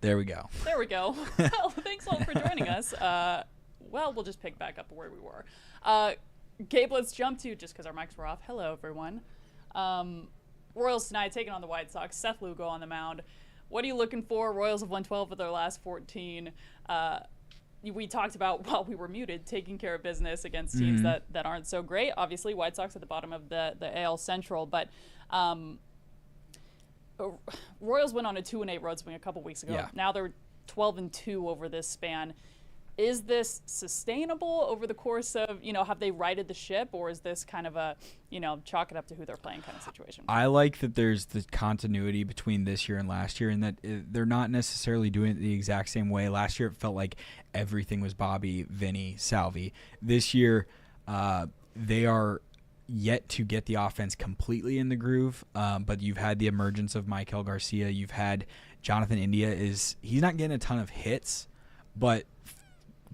There we go. There we go. Well, thanks all for joining us. Well, we'll just pick back up where we were. Gabe, let's jump to, just because our mics were off. Hello, everyone. Royals tonight taking on the White Sox. Seth Lugo on the mound. What are you looking for? Royals have won 12 of their last 14. We talked about, while we were muted, taking care of business against teams that aren't so great. Obviously, White Sox at the bottom of the AL Central, but Royals went on a 2-8 road swing a couple weeks ago. Yeah. Now they're 12-2 over this span. Is this sustainable over the course of, have they righted the ship, or is this kind of a, chalk it up to who they're playing kind of situation? I like that there's the continuity between this year and last year, and that they're not necessarily doing it the exact same way. Last year it felt like everything was Bobby, Vinny, Salvi. This year they are yet to get the offense completely in the groove, but you've had the emergence of Maikel Garcia. You've had Jonathan India. He's not getting a ton of hits, but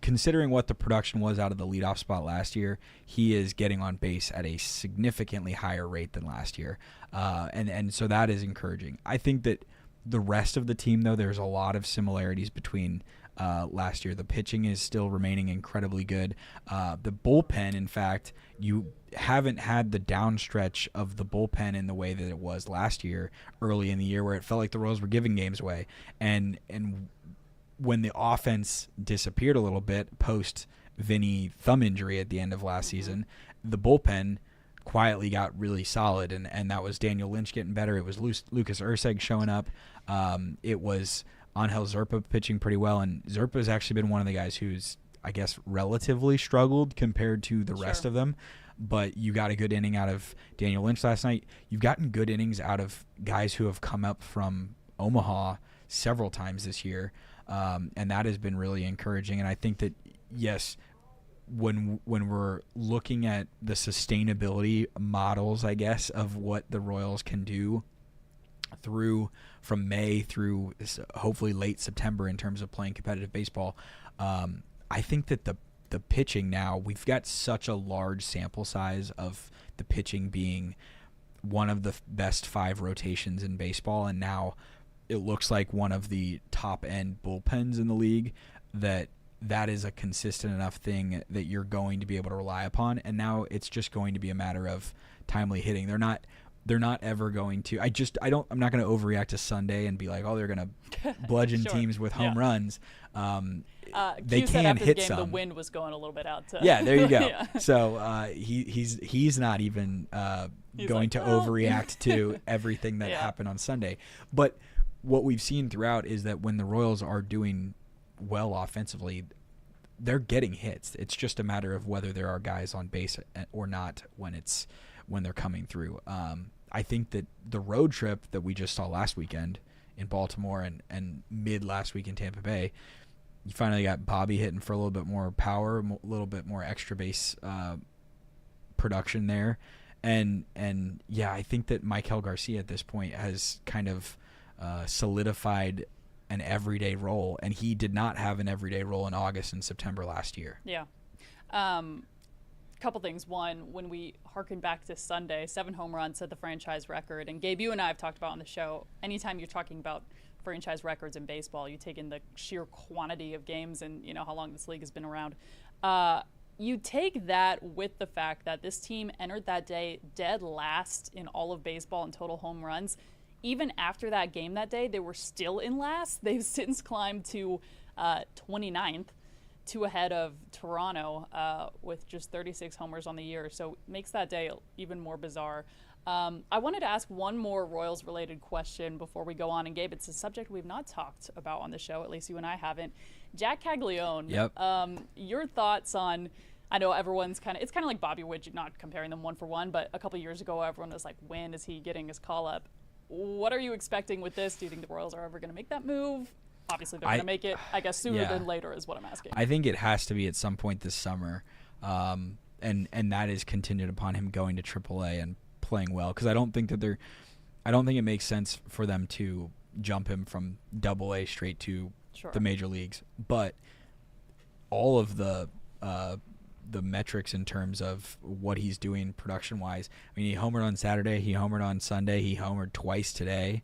considering what the production was out of the leadoff spot last year, he is getting on base at a significantly higher rate than last year. And so that is encouraging. I think that the rest of the team, though, there's a lot of similarities between last year. The pitching is still remaining incredibly good. The bullpen, in fact, you haven't had the downstretch of the bullpen in the way that it was last year, early in the year, where it felt like the Royals were giving games away. And when the offense disappeared a little bit post Vinny thumb injury at the end of last season, the bullpen quietly got really solid, and that was Daniel Lynch getting better. It was Lucas Urseg showing up. It was Angel Zerpa pitching pretty well, and Zerpa's actually been one of the guys who's, I guess, relatively struggled compared to the rest of them. But you got a good inning out of Daniel Lynch last night. You've gotten good innings out of guys who have come up from Omaha several times this year. And that has been really encouraging. And I think that, yes, when we're looking at the sustainability models, I guess, of what the Royals can do from May through hopefully late September in terms of playing competitive baseball, I think that the pitching now, we've got such a large sample size of the pitching being one of the best 5 rotations in baseball, and now it looks like one of the top-end bullpens in the league, that is a consistent enough thing that you're going to be able to rely upon. And now it's just going to be a matter of timely hitting. They're not ever going to. I'm not going to overreact to Sunday and be like, oh, they're going to bludgeon teams with home runs. They can hit some. The wind was going a little bit out. Yeah, there you go. So he's not even going to overreact to everything that happened on Sunday. But what we've seen throughout is that when the Royals are doing well offensively, they're getting hits. It's just a matter of whether there are guys on base or not when they're coming through. I think that the road trip that we just saw last weekend in Baltimore and mid last week in Tampa Bay, you finally got Bobby hitting for a little bit more power, a little bit more extra base production there. And I think that Maikel Garcia at this point has kind of solidified an everyday role, and he did not have an everyday role in August and September last year. Yeah. Couple things. One, when we harken back to Sunday, 7 home runs set the franchise record. And Gabe, you and I have talked about on the show, anytime you're talking about franchise records in baseball, you take in the sheer quantity of games and how long this league has been around. You take that with the fact that this team entered that day dead last in all of baseball in total home runs. Even after that game that day, they were still in last. They've since climbed to 29th, 2 ahead of Toronto with just 36 homers on the year. So it makes that day even more bizarre. I wanted to ask one more Royals-related question before we go on. And Gabe, it's a subject we've not talked about on the show, at least you and I haven't. Jack Caglione. Yep. Your thoughts on, I know everyone's it's kind of like Bobby Witt, not comparing them one for one, but a couple years ago, everyone was like, when is he getting his call up? What are you expecting with this? Do you think the Royals are ever going to make that move? Obviously, they're going to make it, I guess, sooner than later is what I'm asking. I think it has to be at some point this summer, and that is contingent upon him going to AAA and playing well, because I don't think it makes sense for them to jump him from AA straight to the major leagues. But all of the metrics in terms of what he's doing production-wise. I mean, he homered on Saturday. He homered on Sunday. He homered twice today.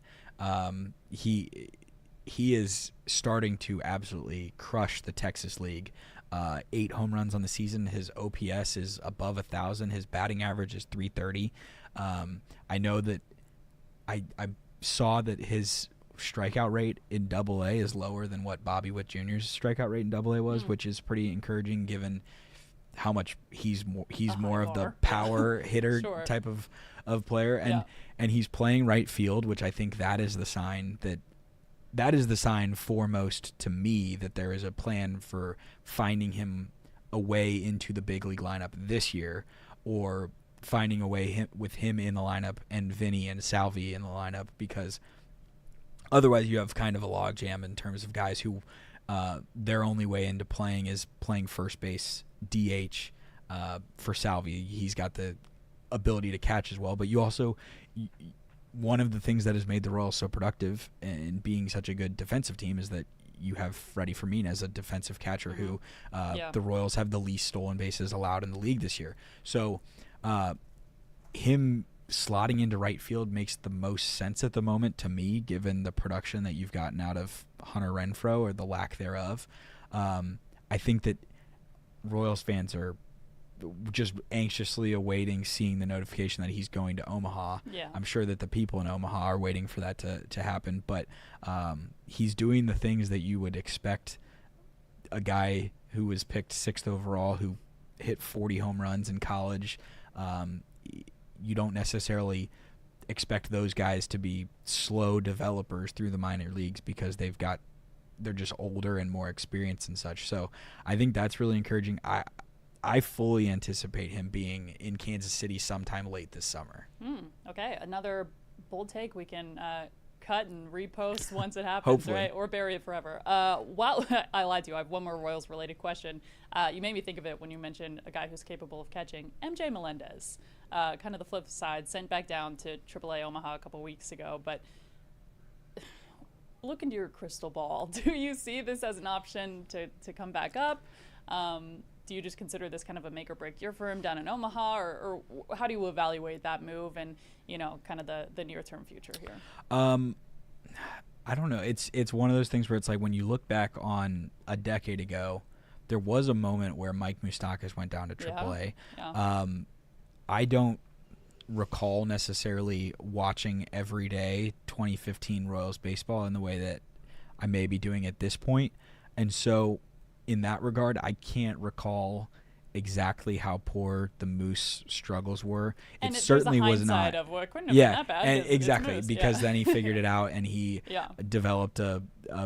he is starting to absolutely crush the Texas League. 8 home runs on the season. His OPS is above 1,000. His batting average is 330. I know that I saw that his strikeout rate in Double A is lower than what Bobby Witt Jr.'s strikeout rate in Double A was, which is pretty encouraging given how much he's more of the power hitter type of player, and he's playing right field, which I think that is the sign foremost to me that there is a plan for finding him a way into the big league lineup this year, or finding a way with him in the lineup and Vinny and Salvi in the lineup, because otherwise you have kind of a logjam in terms of guys who their only way into playing is playing first base DH. For Salvi, he's got the ability to catch as well, but you also one of the things that has made the Royals so productive and being such a good defensive team is that you have Freddie Fermin as a defensive catcher who the Royals have the least stolen bases allowed in the league this year. So him slotting into right field makes the most sense at the moment to me, given the production that you've gotten out of Hunter Renfroe, or the lack thereof. I think that Royals fans are just anxiously awaiting seeing the notification that he's going to Omaha. Yeah. I'm sure that the people in Omaha are waiting for that to happen, but he's doing the things that you would expect a guy who was picked 6th overall, who hit 40 home runs in college. You don't necessarily expect those guys to be slow developers through the minor leagues because they're just older and more experienced and such. So I think that's really encouraging. I fully anticipate him being in Kansas City sometime late this summer. Okay, another bold take we can cut and repost once it happens, Hopefully. right? Or bury it forever. While I lied to you, I have one more Royals-related question. You made me think of it when you mentioned a guy who's capable of catching. MJ Melendez, kind of the flip side, sent back down to AAA Omaha a couple weeks ago, but look into your crystal ball. Do you see this as an option to come back up? Do you just consider this kind of a make or break year for him down in Omaha, or how do you evaluate that move and, kind of the near term future here? I don't know. It's one of those things where it's like when you look back on a decade ago, there was a moment where Mike Moustakas went down to AAA. Yeah. I don't recall necessarily watching every day 2015 Royals baseball in the way that I may be doing at this point. And so in that regard, I can't recall exactly how poor the Moose struggles were. And it certainly was not. Of, well, it couldn't have been that bad. And exactly, Moose. because then he figured it out and he Yeah. developed a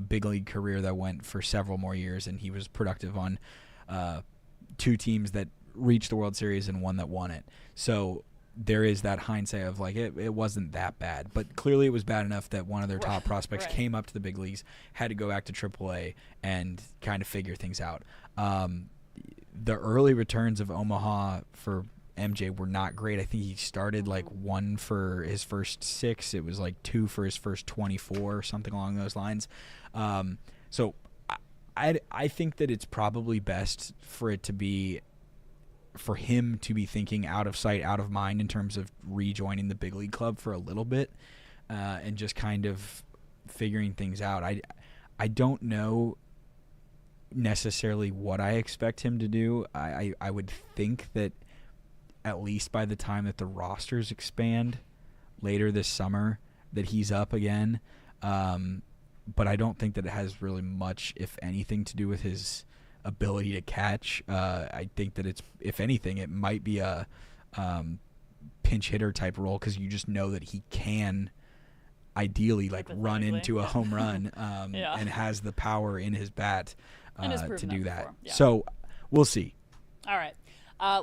big league career that went for several more years, and he was productive on 2 teams that reached the World Series and one that won it. So there is that hindsight of like it wasn't that bad, but clearly it was bad enough that one of their top prospects came up to the big leagues, had to go back to AAA and kind of figure things out. The early returns of Omaha for MJ were not great. I think he started like 1 for his first 6. It was like 2 for his first 24 or something along those lines. So I think that it's probably best for him to be thinking out of sight, out of mind in terms of rejoining the big league club for a little bit, and just kind of figuring things out. I don't know necessarily what I expect him to do. I would think that at least by the time that the rosters expand later this summer that he's up again. But I don't think that it has really much, if anything, to do with his ability to catch. I think that it's, if anything, it might be a pinch hitter type role, because you just know that he can ideally like run into a home run and has the power in his bat to do that. Yeah. So we'll see. All right.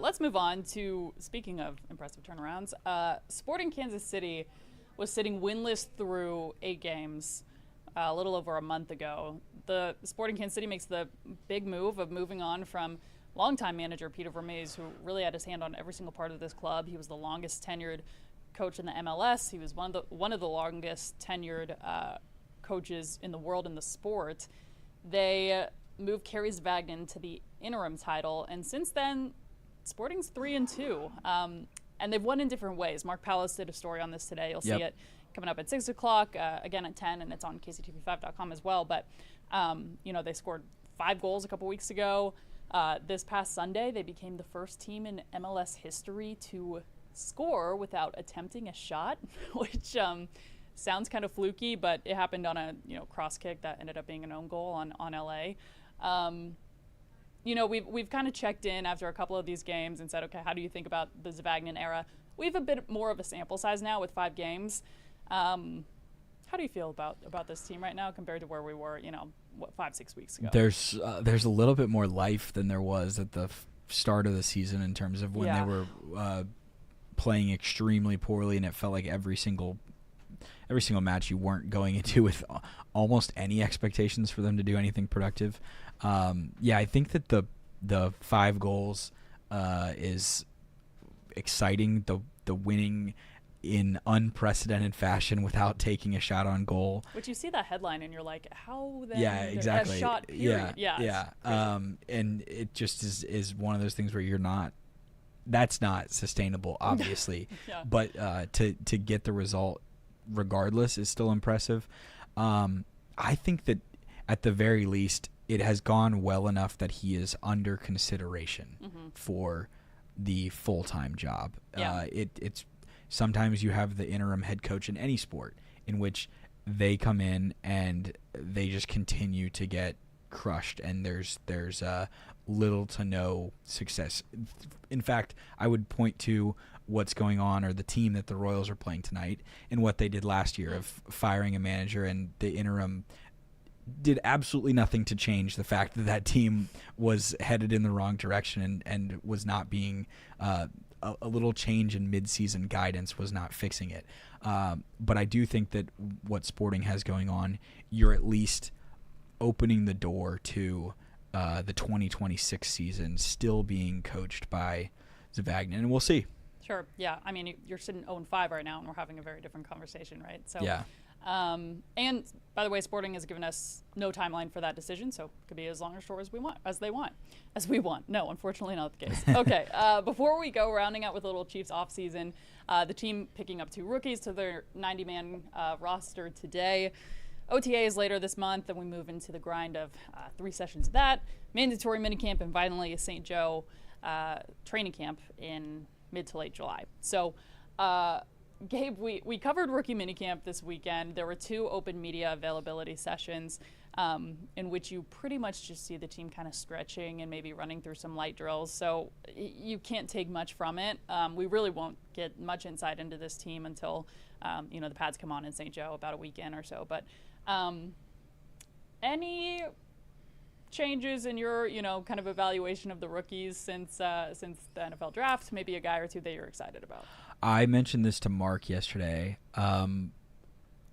Let's move on to, speaking of impressive turnarounds, Sporting Kansas City was sitting winless through 8 games a little over a month ago. The Sporting Kansas City makes the big move of moving on from longtime manager Peter Vermees, who really had his hand on every single part of this club. He was the longest tenured coach in the MLS. He was one of the longest tenured coaches in the world in the sport. They moved Kerry Zvagnin to the interim title, and since then, Sporting's 3-2. And they've won in different ways. Mark Pallis did a story on this today. You'll see it. coming up at 6 o'clock, again at 10, and it's on KCTV5.com as well. But, they scored 5 goals a couple weeks ago. This past Sunday, they became the first team in MLS history to score without attempting a shot, which sounds kind of fluky, but it happened on a cross kick that ended up being an own goal on LA. We've kind of checked in after a couple of these games and said, okay, how do you think about the Zvagnin era? We have a bit more of a sample size now with 5 games. How do you feel about this team right now compared to where we were, 5-6 weeks ago? There's a little bit more life than there was at the start of the season in terms of when they were playing extremely poorly, and it felt like every single match you weren't going into with almost any expectations for them to do anything productive. I think that the 5 goals is exciting. The winning in unprecedented fashion without taking a shot on goal. Which you see that headline and you're like, how then? Yeah, exactly. A shot, period. Yeah. And it just is one of those things where that's not sustainable, obviously. Yeah. But to get the result regardless is still impressive. I think that at the very least it has gone well enough that he is under consideration for the full-time job. Yeah. It's sometimes you have the interim head coach in any sport in which they come in and they just continue to get crushed, and there's little to no success. In fact, I would point to what's going on, or the team that the Royals are playing tonight, and what they did last year of firing a manager, and the interim did absolutely nothing to change the fact that team was headed in the wrong direction and was not being a little change in mid-season guidance was not fixing it. But I do think that what Sporting has going on, you're at least opening the door to the 2026 season still being coached by Zvagnin, and we'll see. Sure. Yeah. I mean, you're sitting 0-5 right now, and we're having a very different conversation, right? So. Yeah. And by the way, Sporting has given us no timeline for that decision, so it could be as long or short as we want. No, unfortunately not the case. Okay. Before we go rounding out with a little Chiefs offseason, the team picking up 2 rookies to their 90-man roster today. OTA is later this month, and we move into the grind of 3 sessions of that. Mandatory minicamp, and finally a St. Joe training camp in mid to late July. So, Gabe, we covered rookie minicamp this weekend. There were 2 open media availability sessions in which you pretty much just see the team kind of stretching and maybe running through some light drills. So you can't take much from it. We really won't get much insight into this team until the pads come on in St. Joe about a weekend or so. But any changes in your kind of evaluation of the rookies since the NFL draft? Maybe a guy or 2 that you're excited about. I mentioned this to Mark yesterday.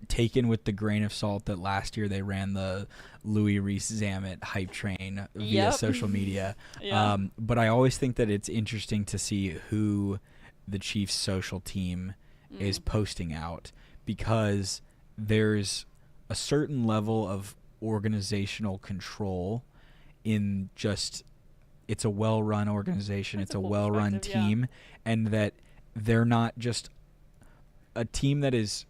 Taken with the grain of salt that last year they ran the Louis Rees-Zammit hype train via social media. Yeah. But I always think that it's interesting to see who the Chiefs social team is posting out, because there's a certain level of organizational control in just, it's a well-run organization, it's a well-run team, and that they're not just a team that is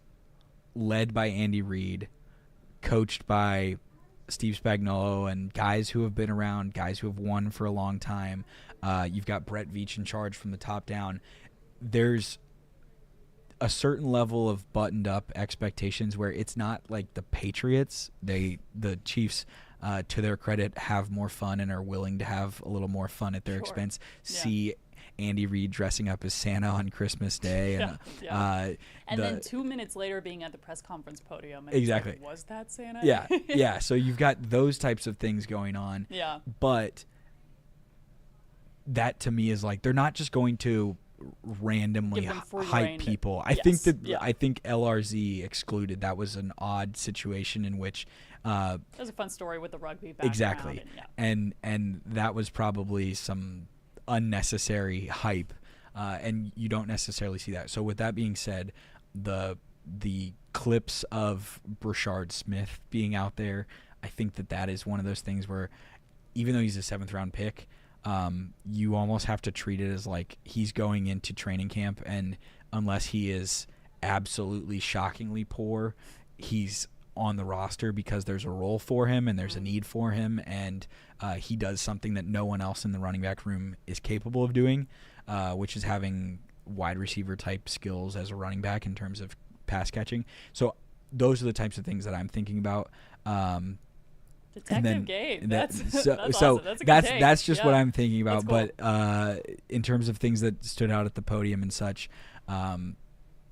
led by Andy Reid, coached by Steve Spagnuolo, and guys who have been around, guys who have won for a long time. You've got Brett Veach in charge from the top down. There's a certain level of buttoned-up expectations where it's not like the Patriots. The Chiefs, to their credit, have more fun and are willing to have a little more fun at their expense. Yeah. See Andy Reid dressing up as Santa on Christmas Day, and then 2 minutes later being at the press conference podium. And exactly. Like, was that Santa? Yeah, yeah. So you've got those types of things going on. Yeah. But that to me is like, they're not just going to randomly hype people. I think LRZ excluded. That was an odd situation in which that was a fun story with the rugby background. Exactly. And that was probably some unnecessary hype, and you don't necessarily see that. So with that being said, the clips of Brashard Smith being out there, I think that is one of those things where, even though he's a 7th round pick, you almost have to treat it as like he's going into training camp, and unless he is absolutely shockingly poor, he's on the roster because there's a role for him and there's a need for him, and he does something that no one else in the running back room is capable of doing, which is having wide receiver type skills as a running back in terms of pass catching. So those are the types of things that I'm thinking about. Detective Gabe. That's so awesome. That's a good take. That's just Yeah. what I'm thinking about. That's cool. But in terms of things that stood out at the podium and such,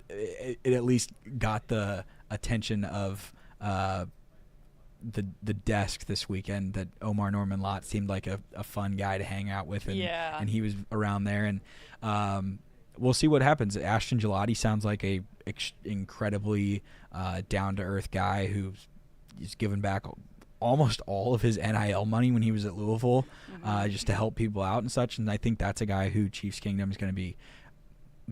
it at least got the attention of the desk this weekend, that Omar Norman Lott seemed like a fun guy to hang out with, and he was around there, and we'll see what happens. Ashton Gelati sounds like a incredibly down-to-earth guy who's given back almost all of his NIL money when he was at Louisville, just to help people out and such, and I think that's a guy who Chiefs Kingdom is going to be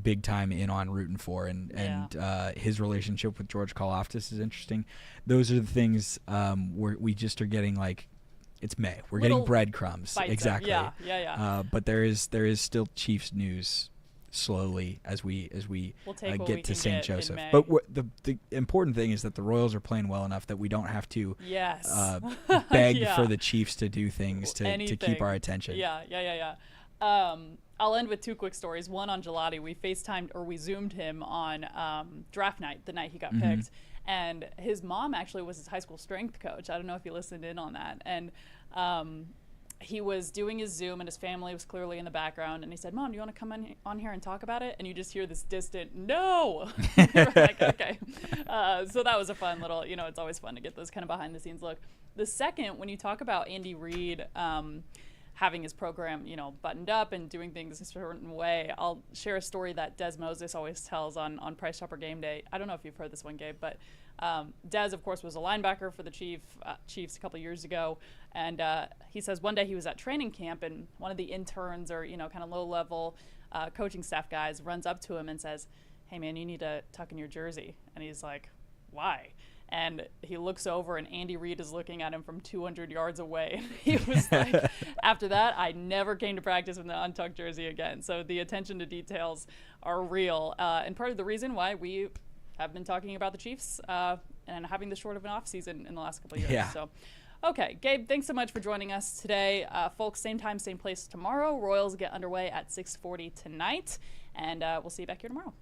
big time in on rooting for, and his relationship with George Karlaftis is interesting. Those are the things where we just are getting, like, it's May. We're getting breadcrumbs. Exactly. Yeah. But there is still Chiefs news slowly as we get to St. Joseph. But the important thing is that the Royals are playing well enough that we don't have to beg for the Chiefs to do things to keep our attention. Yeah. I'll end with two quick stories. One on Gelati. We FaceTimed, or we Zoomed him on draft night, the night he got picked. And his mom actually was his high school strength coach. I don't know if you listened in on that. And he was doing his Zoom, and his family was clearly in the background. And he said, "Mom, do you want to come on here and talk about it?" And you just hear this distant, "No." You're like, okay. So that was a fun little, it's always fun to get those kind of behind-the-scenes look. The second, when you talk about Andy Reid having his program, buttoned up and doing things a certain way, I'll share a story that Des Moses always tells on Price Chopper Game Day. I don't know if you've heard this one, Gabe, but Des, of course, was a linebacker for the Chiefs a couple years ago, and he says one day he was at training camp, and one of the interns, or kind of low-level coaching staff guys, runs up to him and says, "Hey, man, you need to tuck in your jersey." And he's like, "Why?" And he looks over, and Andy Reid is looking at him from 200 yards away. He was like, after that, I never came to practice with an untucked jersey again. So the attention to details are real. And part of the reason why we have been talking about the Chiefs and having this short of an off season in the last couple of years. Yeah. So, okay, Gabe, thanks so much for joining us today. Folks, same time, same place tomorrow. Royals get underway at 6:40 tonight. And we'll see you back here tomorrow.